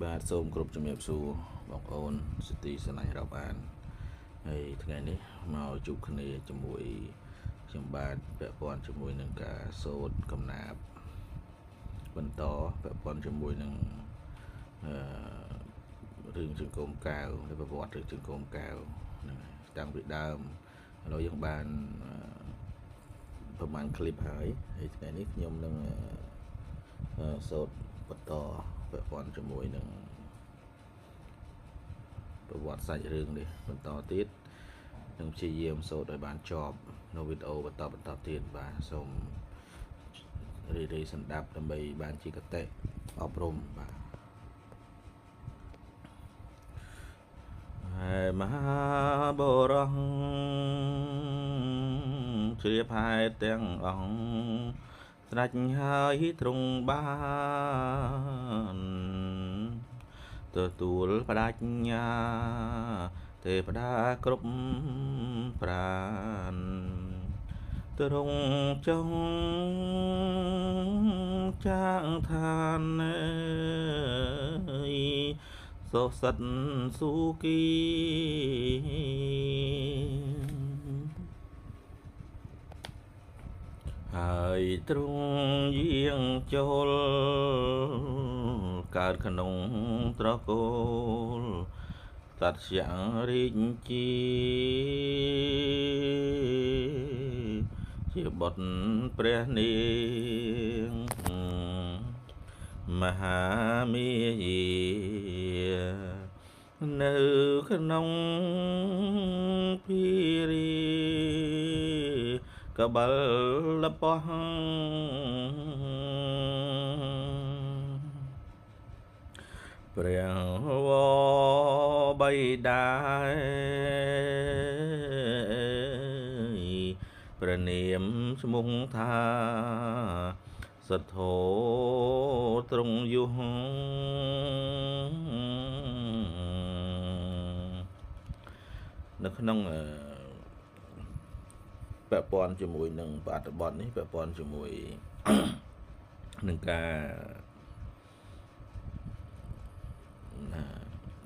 បាទសូមគ្រប់ជំរាបសួរបងប្អូនសិទ្ធិសនារាប់អានហើយថ្ងៃនេះមកជួបគ្នាជាមួយខ្ញុំបាទពាក់ព័ន្ធជាមួយនឹងការសូត្រកំណាព្យបន្តពាក់ព័ន្ធជាមួយនឹងអឺរឿងជង្គង់កែវឬប្រវត្តិរឿងជង្គង់កែវហ្នឹងតាំងពីដើមឥឡូវយើងបានប្រហែលคลิปហើយថ្ងៃនេះខ្ញុំនឹងសូត្របន្តពាក់ព័ន្ធជាមួយនឹងប្រវត្តិសាច់រឿងនេះបន្តទៀតនឹងព្យាយាមសូត្រឲ្យបានចប់នៅវីដេអូបន្តទៀតបាទសូមរីសន្តាប់ដើម្បីបានជាកតេអប់រំបាទហើយមហាបរោះជ្រាបហេតុទាំងអង្គស្រេចហើយទ្រង់បានទទួលបដិញ្ញាទេវតាគ្រប់ប្រាណទ្រង់ចង់ចាងឋានសុសិតសុគីហើយទ្រង់យាងចូលកើតក្នុងត្រកូលសត្យយ៉ាងរាជាជាបុត្រព្រះនាងមហាមាយានៅក្នុងភិរីកបលបោះព្រះវរបិតាព្រះនាមឈ្មោះថាសទ្ធោទ្រង់យុហនៅក្នុងពាក់ព័ន្ធជាមួយនឹងបទបទនេះពាក់ព័ន្ធជាមួយនឹងការ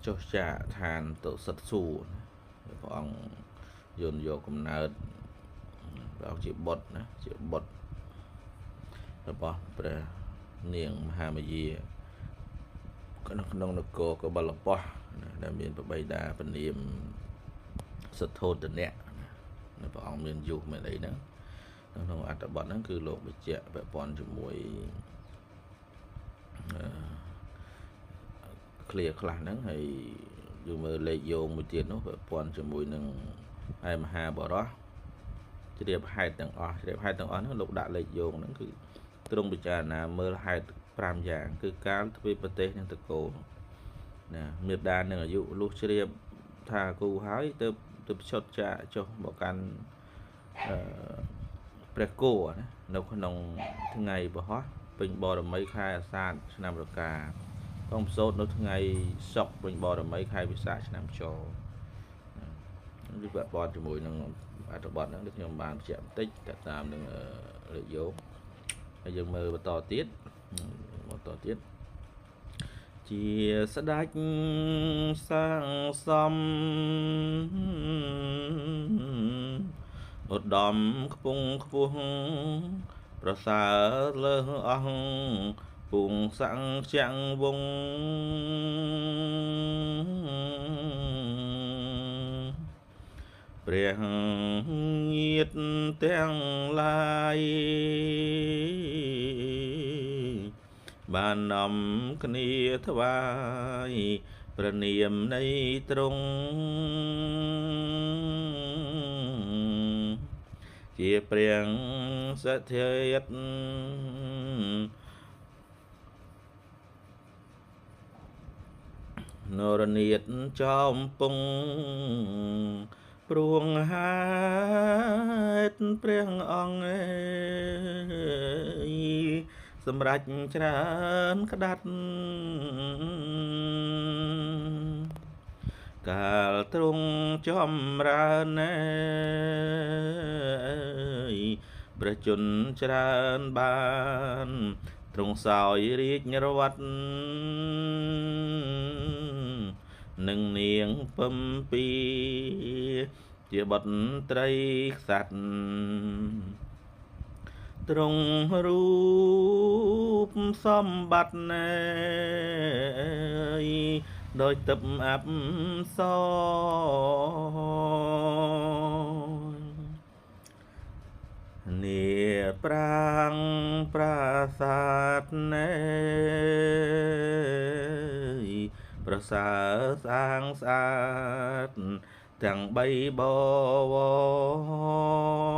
ចុះចាកឋានទុសិតសួគ៌ព្រះអង្គយកកំណើតព្រះអង្គជាបុត្រណាជាបុត្ររបស់ព្រះនាងមហាមាយាក្នុងនគរកបលបោះដែលមានប្របីតាព្រះនាមសទ្ធោទនៈព្រះអង្គមានយុគមានអីហ្នឹងក្នុងអត្ថបទហ្នឹងគឺលោកបញ្ជាក់ពាក់ព័ន្ធជាមួយឃ្លាខ្លះហ្នឹងហើយយើងមើលលេខយោងមួយទៀតនោះពាក់ព័ន្ធជាមួយនឹងឯមហាបរោះជ្រាបហេតុទាំងអស់ហ្នឹងលោកដាក់លេខយោងហ្នឹងគឺទ្រង់ពិចារណាមើលហេតុ5យ៉ាងគឺកាលទ្វេប្រទេសនិងតកូលណាមេដានឹងអាយុលុះជ្រាបថាគូហើយទៅឆុតចាកចុះមកកាន់ព្រះគោណានៅក្នុងថ្ងៃពហោះពេញបរមីខែអាសាឍឆ្នាំរកាផងប្រសូតនៅថ្ងៃសុក្រពេញបរមីខែវិសាខឆ្នាំចវាពាក់ព័ន្ធជាមួយនឹងអត្ថបទហ្នឹងដែលខ្ញុំបានបញ្ជាក់បន្តិចតាមនឹងលេខយោងហើយយើងមើលបន្តទៀតជាស្ដេចសាងសមឧត្តមខ្ពង់ខ្ពស់ប្រសើរលើសអស់ពុងសាំងចាំងវងព្រះញាតទាំងឡាយបាននាំគ្នាថ្វាយព្រះនាមនៃទ្រង់ជាព្រះសទ្ធាយតនរនាថចោមពងព្រួងហេតុព្រះអង្គសម្រាប់ច្រើនក្តាត់កាលទ្រង់ចម្រើនព្រះជន្មច្រើនបានទ្រង់សោយរាជរដ្ឋ នឹងនាងពំពីជាបុត្រីក្សត្រទ្រង់រូបសម្បត្តិណែដោយទឹកអប្សរនាប្រាំងប្រាសាទណែប្រសើរស្អាងស្អាតទាំងបីបវរ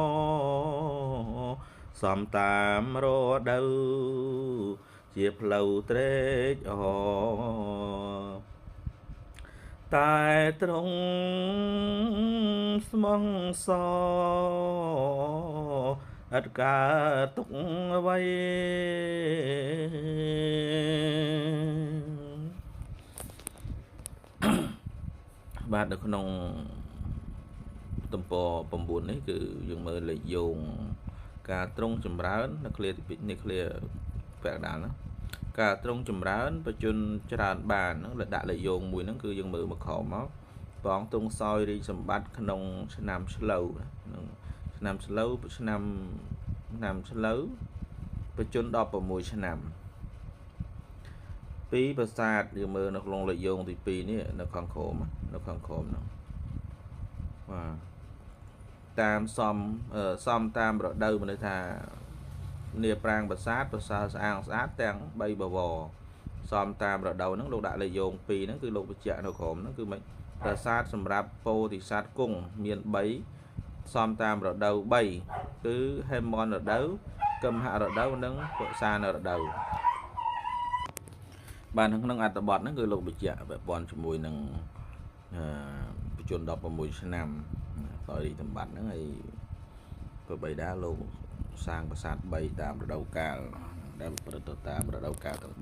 សំតាមរដូវជាផ្លូវត្រេកអរតែត្រង់ស្មងសឥតកើតទុកអ្វីបាទនៅក្នុងទំព័រ9នេះគឺយើងមើលលេខយោងការត្រង់ចម្រើននៅឃ្លាទី2នេះឃ្លាពាក់កណ្ដាលណាការត្រង់ចម្រើនបច្ចុប្បន្នច្រើនបានហ្នឹងដាក់លេខយោងមួយហ្នឹងគឺយើងមើលមកខមមកបងទ្រង់សោយរាជសម្បត្តិក្នុងឆ្នាំឆ្លូវឆ្នាំឆ្លូវឆ្នាំឆ្លូវបច្ចុប្បន្ន16ឆ្នាំពីប្រាសាទយើងមើលនៅក្នុងលេខយោងទី2នេះនៅខាងក្រោមហ្នឹងបាទតាមសំតាមរដូវមានន័យថានាប្រាង្គប្រាសាទប្រសើរស្អាងស្អាតទាំង3បវរសំតាមរដូវហ្នឹងលោកដាក់លេខយោង2ហ្នឹងគឺលោកបញ្ជាក់នៅក្រោមហ្នឹងគឺមិនប្រាសាទសម្រាប់ពោធិសត្វគង់មាន3សំតាមរដូវ3គឺហេមន្តរដូវកឹមហរដូវនិងពុសានរដូវបានក្នុងអត្ថបទហ្នឹងគឺលោកបញ្ជាក់ពាក់ព័ន្ធជាមួយនឹងបច្ចុប្បន្ន16ឆ្នាំសោយរាជសម្បត្តិហ្នឹងហើយព្រះបិតាលោកសាងប្រាសាទ3តាមរដូវកាលដែលប្រព្រឹត្តទៅតាមរដូវកាលទាំង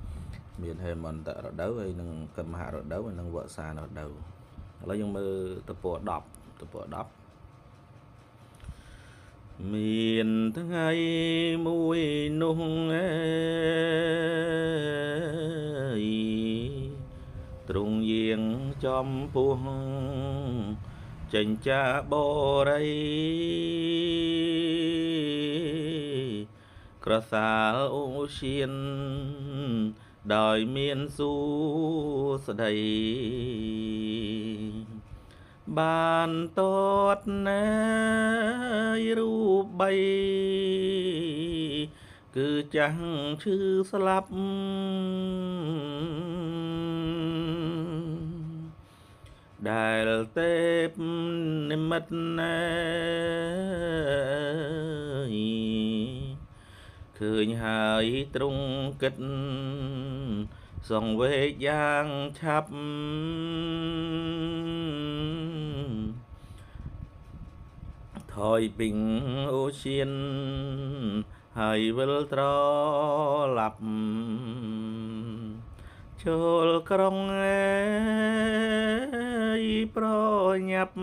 3មានហេមន្តរដូវហើយនិងកឹមហរដូវហើយនិងវស្សានរដូវឥឡូវយើងមើលទំព័រ10មានថ្ងៃមួយនោះទ្រង់យាងចំពោះចេញចាបរិយក្រសាលអូសៀនដោយមានសួស្ដីបានតតណែរូបបីគឺចាស់ឈឺស្លាប់ដែលទេពនិមិត្តណែឃើញហើយទ្រង់គិតសង្វេគយ៉ាងឆាប់ថយពីងអូសៀនហើយវិលត្រឡប់ចូលក្រុងប្រញាប់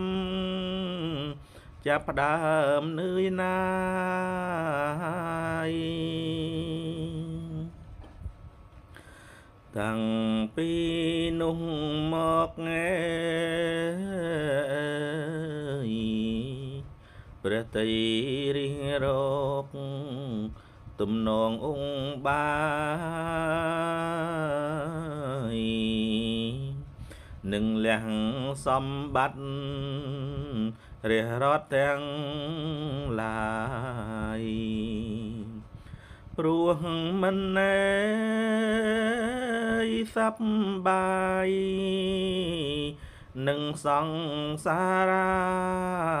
ចាប់ផ្ដើមនឿយណាយតាំងពីនោះមកព្រះតីរិះរកទំនងអង្គបាយនឹងលះសម្បត្តិរះរត់ទាំងឡាយព្រោះមិនណែសប្បាយនឹងសង្សារៈ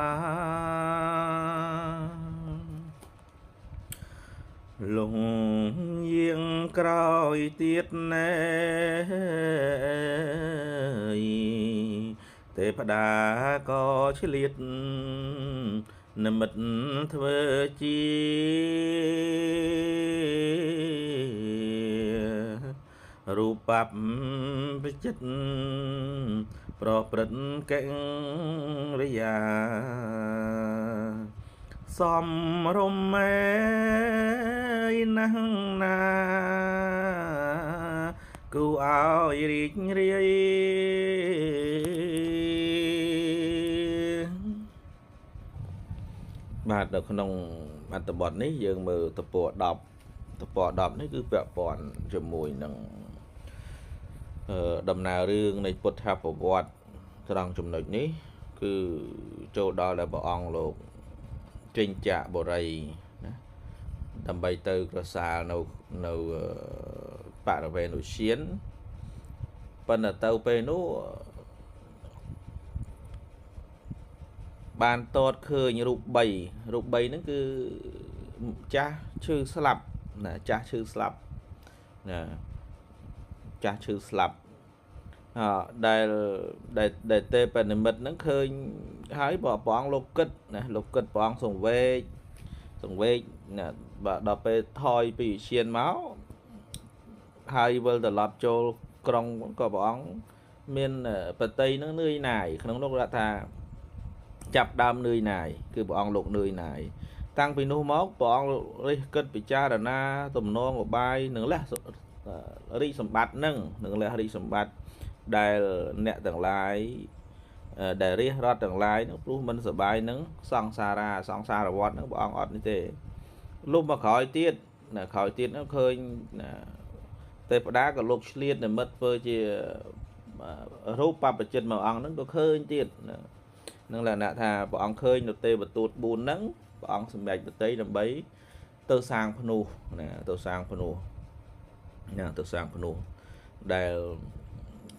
លងយាងក្រោយទៀតណែទេពតាក៏ឆ្លៀតនិមិត្តធ្វើជារូបបវិចិត្រប្រព្រឹត្តកិរិយាសំរមេណាស់ណា គូឲ្យរីករាយបាទនៅក្នុងអត្ថបទនេះយើងមើលទំព័រ10នេះគឺពាក់ព័ន្ធជាមួយនឹងដំណើររឿងនៃពុទ្ធប្រវត្តិត្រង់ចំណុចនេះគឺចូលដល់ដែលព្រះអង្គលោកចេញចាកបុរីណាដើម្បីទៅក្រសាលនៅបរិវេណឧទ្យានប៉ុន្តែទៅពេលនោះបានតតឃើញរូប3ហ្នឹងគឺចាស់ឈឺស្លាប់ណាចាស់ឈឺស្លាប់ណាចាស់ឈឺស្លាប់ដែលទេពនិមិត្តហ្នឹងឃើញហើយព្រះអង្គលោកគិតណាលោកគិតព្រះអង្គសង្វេគណាបាទដល់ពេលថយពីវិជាមកហើយវិលត្រឡប់ចូលក្រុងក៏ព្រះអង្គមានបតីនឹងនឿយណាយក្នុងនោះគាត់ថាចាប់ដើមនឿយណាយគឺព្រះអង្គលោកនឿយណាយតាំងពីនោះមកព្រះអង្គរិះគិតពិចារណាទំនងឧបាយនឹងលះរីកសម្បត្តិនឹងលះរីកសម្បត្តិដែលអ្នកទាំងឡាយដែលរាជរដ្ឋទាំងឡាយនឹងព្រោះមិនសបាយនឹងសង្សារវដ្តនឹងព្រះអង្គអត់នេះទេលុបមកក្រោយទៀតណាក្រោយទៀតនោះឃើញទេវតាក៏លោកឆ្លៀតនិមិត្តធ្វើជារូបបព្វជិតមួយអង្គហ្នឹងក៏ឃើញទៀតនឹងលក្ខណៈថាព្រះអង្គឃើញនៅទេវទូត4ហ្នឹងព្រះអង្គសម្រេចបតីដើម្បីទៅសាងភ្នោះណាទៅសាងភ្នោះដែល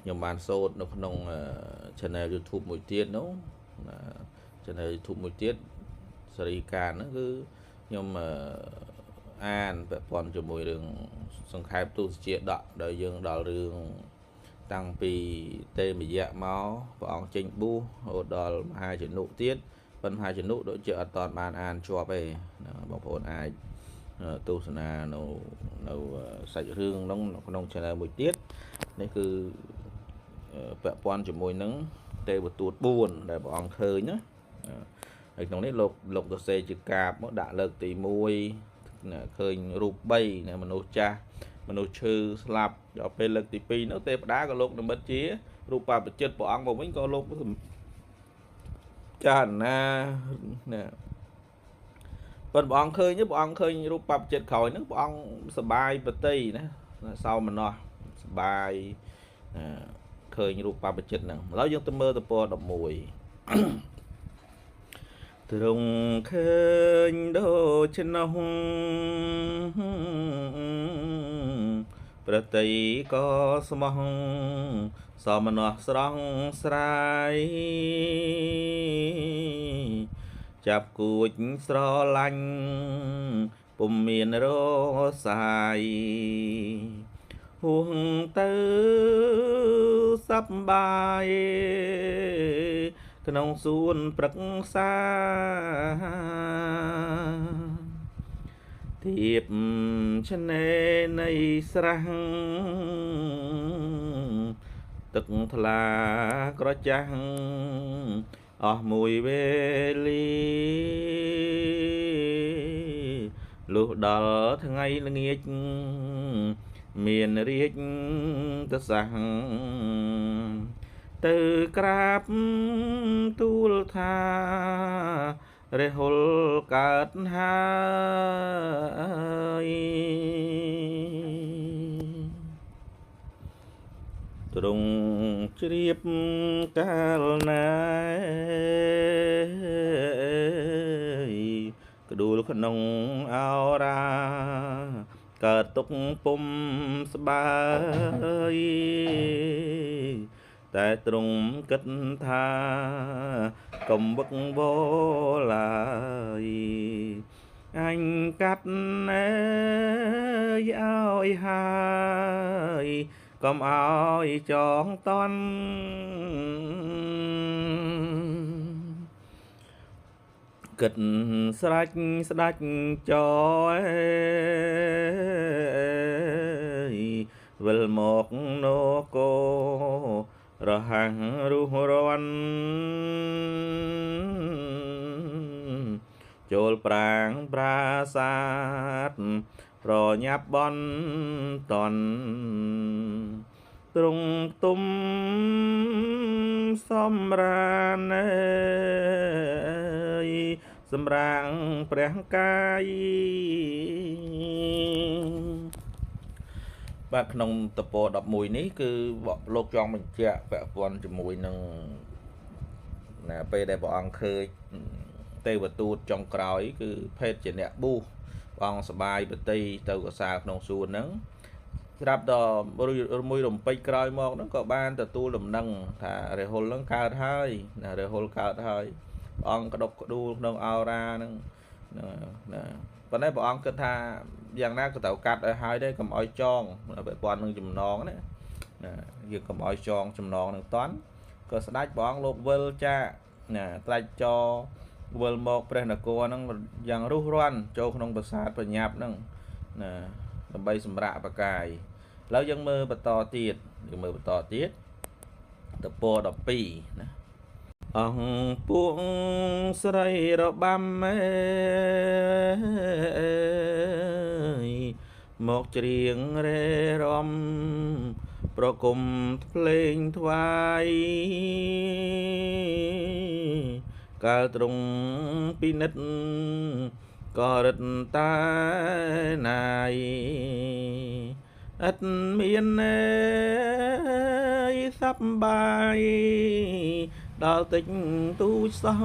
ខ្ញុំបានសូត្រនៅក្នុង channel YouTube មួយទៀតនោះ channel YouTube មួយទៀតសេរីការហ្នឹងគឺខ្ញុំអានពាក់ព័ន្ធជាមួយរឿងសង្ខេបទុសជាដកដែលយើងដល់រឿងតាំងពីទេមយៈមកព្រះអង្គចេញបួសរហូតដល់មហាជនុទៀតប៉ុន្តែមហាជនុដូចជាអត់តាន់បានអានជាប់ទេបងប្អូនអាចទស្សនានៅសាច់រឿងក្នុង channel មួយទៀតនេះគឺពាក់ព័ន្ធជាមួយនឹងទេវទូត4ដែលព្រះអង្គឃើញណាហើយក្នុងនេះលោកសរសេរជាកាបមកដាក់លើកទី1ឃើញរូប3នៃមនុស្សចាស់មនុស្សឈឺស្លាប់ដល់ពេលលើកទី2នោះទេវតាក៏លោកនិមិត្តជារូបបព្វជិតព្រះអង្គមកវិញក៏លោកចារណាណាប៉ុន្តែព្រះអង្គឃើញរូបបព្វជិតក្រោយហ្នឹងព្រះអង្គសបាយបតីណាសោមនស្សសបាយឃើញរូបបព្វជិតហ្នឹងឥឡូវយើងទៅមើលទំព័រ11ទ្រង់ឃើញដូច្នោះប្រតិក៏ស្មោះសោមនស្សស្រស់ស្រាយចាប់គួចស្រឡាញ់ពុំមានរសាយហួងទៅសប្បាយក្នុងសួនព្រឹក្សាទៀបឆ្នេរនៃស្រះទឹកថ្លាក្រចាស់អស់មួយវេលាលុះដល់ថ្ងៃល្ងាចមានរាជទសះទៅក្រាបទូលថារហុលកើតហើយទ្រង់ជ្រាបកាលណាក្ដួលក្នុងអរាកើតទុកពុំស្បាយតែទ្រង់គិតថាកុំវឹកវរឡើយអញកាត់ណែឲ្យហើយកុំឲ្យចងតន់គិតស្រេចស្ដាច់ចោវិលមកនគររហាំងរុះរាន់ចូលប្រាងប្រាសាទប្រញាប់បន់តន់ ទ្រង់ទុំសំរានសម្រាំងព្រះកាយបាទក្នុងតព11នេះគឺលោកចង់បញ្ជាក់ពាក់ព័ន្ធជាមួយនឹងណាពេលដែលព្រះអង្គឃើញទេវទូតចុងក្រោយគឺភេទជាអ្នកប៊ូព្រះអង្គសបាយបតីទៅកសាលក្នុងសួនហ្នឹងស្រាប់ដល់មួយរំពេចក្រោយមកហ្នឹងក៏បានទទួលដំណឹងថារាហុលហ្នឹងកើតហើយណារាហុលកើតហើយព្រះអង្គក្តុកក្តួលក្នុងអោរាហ្នឹងណាប៉ុន្តែព្រះអង្គគិតថាយ៉ាងណាក៏ត្រូវកាត់ឲ្យហើយដែរកុំឲ្យចងពាក់ព័ន្ធនឹងចំណងណាយើងកុំឲ្យចងចំណងនឹងតន់ក៏ស្ដេចព្រះអង្គលោកវិលចាណាត្រាច់ចវិលមកព្រះនគរហ្នឹងយ៉ាងរុះរាន់ចូលក្នុងប្រាសាទបញ្ញាប់ហ្នឹងណាដើម្បីសម្រាកបកាយឥឡូវយើងមើលបន្តទៀតតព12ណាអង្គពួកស្រីរបាំមកច្រៀងរេរំប្រគំភ្លេងថ្វាយកាលទ្រង់ពិនិត្យក៏រឹតតែណាយឥតមានសប្បាយដល់តិចទូចសោះ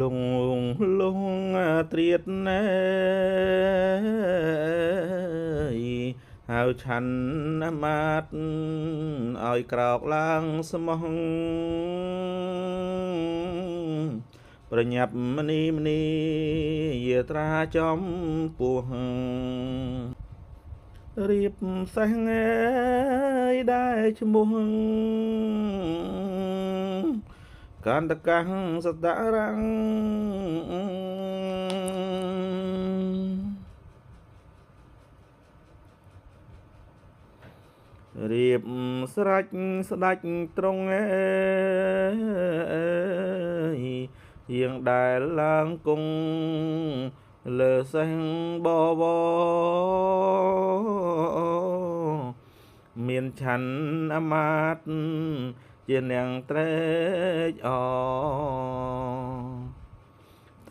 លងត្រៀតណែហៅឆាន់អាមាតឲ្យក្រោកឡើងស្មោះប្រញាប់មនីយាត្រាចំពោះរៀបសេះដែរឈ្មោះកន្តកាំងសតរាំងរៀបស្រេចស្ដេចត្រង់យើងដែលឡើងគង់លើសេះបវមានឆាន់អាមាតជានាងត្រេកអរ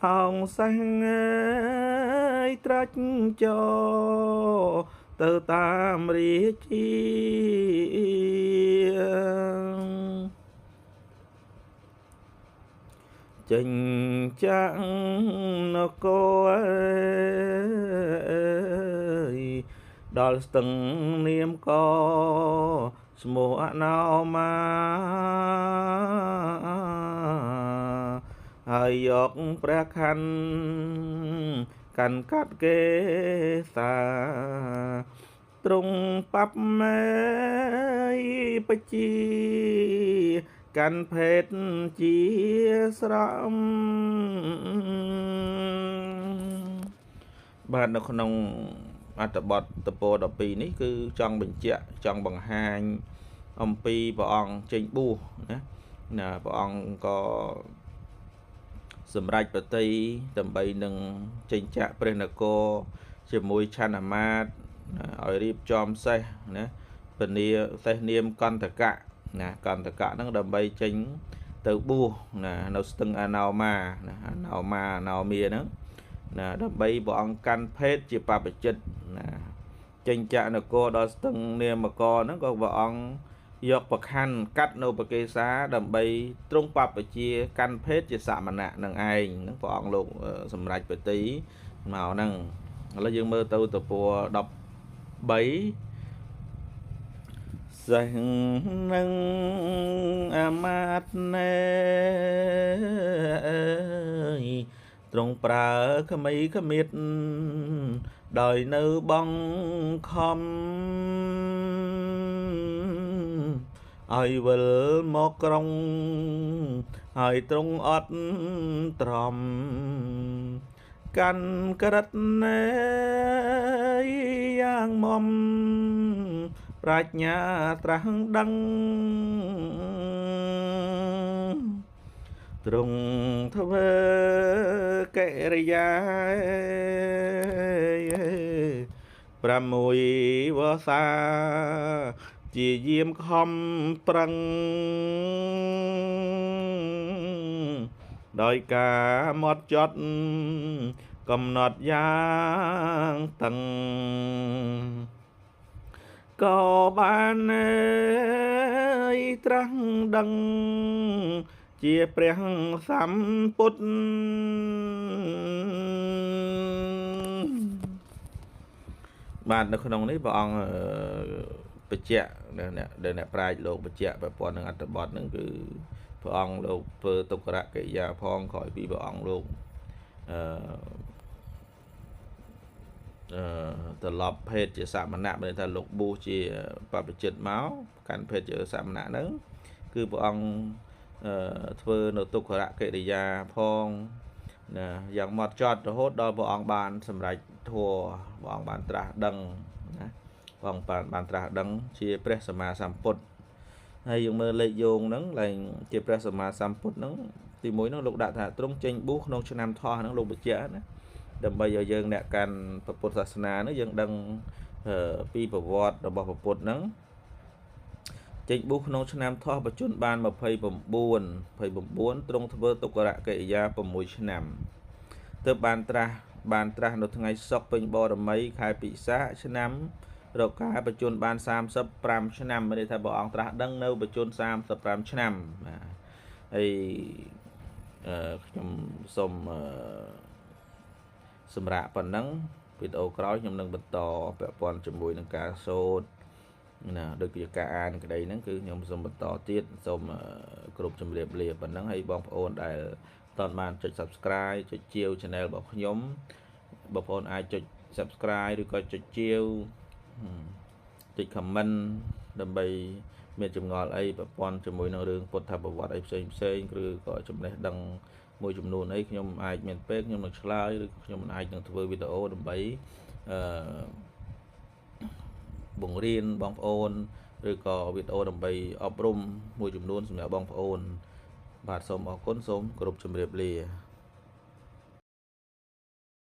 ថោងសេះត្រាច់ចោទៅតាមរាជាចេញចាក់នគរដល់ស្ទឹងនាមកឈ្មោះអណោមាហើយយកព្រះខ័នកាន់កាត់គេសាទ្រង់ប៉ាប់ម៉ែបជាកាន់ភេទជាស្រំបាទនៅក្នុងអត្ថបទតព12នេះគឺចង់បញ្ជាក់ចង់បង្ហាញអំពីព្រះអង្គចេញបួសណាព្រះអង្គក៏សម្រេចបតីដើម្បីនឹងចេញចាក់ព្រះនគរជាមួយឆាន់អាមាត្យឲ្យរៀបចំសេះណាពនាសេះនាមកន្តកៈណាកន្តកៈហ្នឹងដើម្បីចេញទៅបួសណានៅស្ទឹងអាណោមាណាអាណោមាហ្នឹងណាដើម្បីព្រះអង្គកាន់ភេទជាបព្វជិតណាចេញចាក់នគរដល់ស្ទឹងនាមកហ្នឹងក៏ព្រះអង្គយកប្រខ័ណ្ឌកាត់នៅបកេសាដើម្បីទ្រង់បព្វជា កាន់ភេទជាសមណៈនឹងឯងហ្នឹងព្រះអង្គលោកសម្រេចបតីមកហ្នឹងឥឡូវយើងមើលទៅតព13សេះនឹងអាមាត្យណែទ្រង់ប្រើក្មីក្មៀតដោយនៅបងខំឲ្យវិលមកក្រុងហើយទ្រង់អត់ទ្រាំកាន់ក្រិតណែយ៉ាងមុំប្រាជ្ញាត្រាស់ដឹងទ្រង់ធ្វើកិរិយា 6 វស្សាជាយាមខំប្រឹងដោយការមកចត់កំណត់យ៉ាងតឹងក៏បានត្រាស់ដឹងជាព្រះសម្ពុទ្ធបាទនៅក្នុងនេះព្រះអង្គបញ្ជាក់ដែលអ្នកប្រាជ្ញលោកបញ្ជាក់ប្រព័ន្ធនឹងអត្ថបទហ្នឹងគឺព្រះអង្គលោកធ្វើទុក្ករកិរិយាផងក្រោយពីព្រះអង្គលោកត្រឡប់ភេទជាសមណៈមានថាលោកប៊ូជាបព្វជិតមកកាន់ភេទជាសមណៈហ្នឹងគឺព្រះអង្គធ្វើនៅទុក្ករកិរិយាផងណាយ៉ាងម៉ត់ចត់រហូតដល់ព្រះអង្គបានសម្រេចធម៌ព្រះអង្គបានត្រាស់ដឹងណាព្រះអង្គបានត្រាស់ដឹងជាព្រះសម្មាសម្ពុទ្ធហើយយើងមើលលេខយោងហ្នឹងឡើងជាព្រះសម្មាសម្ពុទ្ធហ្នឹងទី1ហ្នឹងលោកដាក់ថាទ្រង់ចេញបួសក្នុងឆ្នាំថោះហ្នឹងលោកបញ្ជាក់ណាដើម្បីឲ្យយើងអ្នកកាន់ពុទ្ធសាសនាហ្នឹងយើងដឹងពីប្រវត្តិរបស់ពុទ្ធហ្នឹងចេញបួសក្នុងឆ្នាំថោះបច្ចុប្បន្នបាន29ទ្រង់ធ្វើទុក្ករកិរិយា6ឆ្នាំទើបបានត្រាស់នៅថ្ងៃសុក្រពេញបរមីខែពិសាខឆ្នាំរកាបច្ចុប្បន្នបាន35ឆ្នាំមានន័យថាព្រះអង្គត្រាស់ដឹងនៅបច្ចុប្បន្ន35ឆ្នាំបាទហើយខ្ញុំសូមសម្រាប់ប៉ុណ្ណឹងវីដេអូក្រោយខ្ញុំនឹងបន្តពាក់ព័ន្ធជាមួយនឹងការសូត្រណាដូចជាការអានក្តីហ្នឹងគឺខ្ញុំសូមបន្តទៀតសូមគ្រប់ជម្រាបលាប៉ុណ្ណឹងហើយបងប្អូនដែលតើបានចុច Subscribe ចុចជាវ Channel របស់ខ្ញុំបងប្អូនអាចចុច Subscribe ឬក៏ចុចជាវចុច Comment ដើម្បីមានចម្ងល់អីពាក់ព័ន្ធជាមួយនឹងរឿងពុទ្ធប្រវត្តិអីផ្សេងឬក៏ចំណេះដឹងមួយចំនួនអីខ្ញុំអាចមានពេលខ្ញុំនឹងឆ្លើយឬខ្ញុំអាចនឹងធ្វើវីដេអូដើម្បីបង្រៀនបងប្អូនឬក៏វីដេអូដើម្បីអប់រំមួយចំនួនសម្រាប់បងប្អូនបាទសូមអរគុណសូមគោរពជម្រាបលា